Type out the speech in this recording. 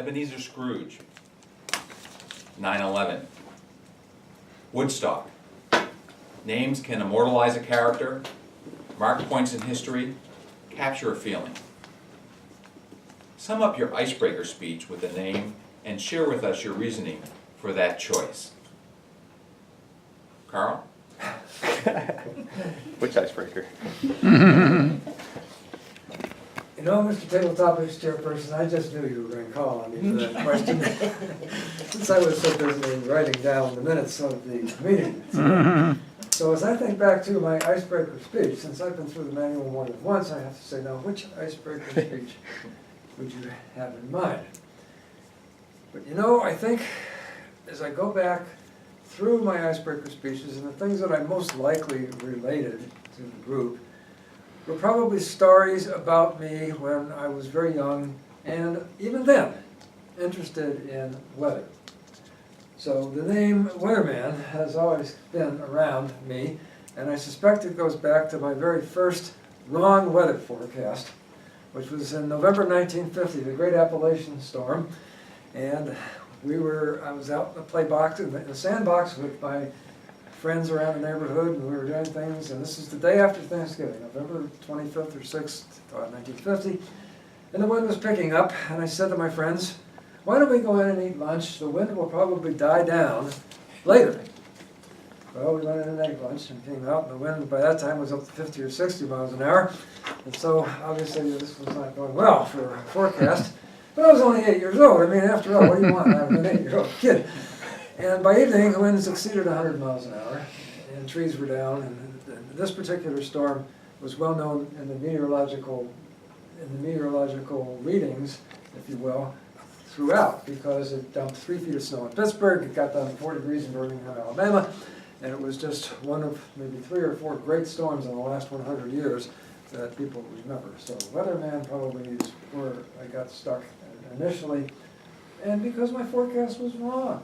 Ebenezer Scrooge. 9/11. Woodstock. Names can immortalize a character, mark points in history, capture a feeling. Sum up your icebreaker speech with a name and share with us your reasoning for that choice. Carl? Which icebreaker? You know, Mr. Tabletop's chairperson, I just knew you were going to call on me for that question. Since I was so busy writing down the minutes of the meeting. So as I think back to my icebreaker speech, since I've been through the manual more than once, I have to say, now, which icebreaker speech would you have in mind? But you know, I think as I go back through my icebreaker speeches and the things that I most likely related to the group were probably stories about me when I was very young and even then interested in weather. So the name Weatherman has always been around me, and I suspect it goes back to my very first wrong weather forecast, which was in November 1950, the Great Appalachian Storm. And I was out in the in the sandbox with my friends around the neighborhood, and we were doing things, and this is the day after Thanksgiving, November 25th or 6th, 1950, and the wind was picking up, and I said to my friends, why don't we go in and eat lunch? The wind will probably die down later. Well, we went in and ate lunch and came out, and the wind by that time was up to 50 or 60 miles an hour, and so obviously this was not going well for a forecast. But I was only 8 years old. I mean, after all, what do you want out of an 8-year-old kid? And by evening, the winds exceeded 100 miles an hour, and trees were down, and this particular storm was well known in the meteorological readings, if you will, throughout, because it dumped 3 feet of snow in Pittsburgh, it got down to 4 degrees in Birmingham, Alabama, and it was just one of maybe 3 or 4 great storms in the last 100 years that people remember. So Weatherman probably is where I got stuck initially, and because my forecast was wrong.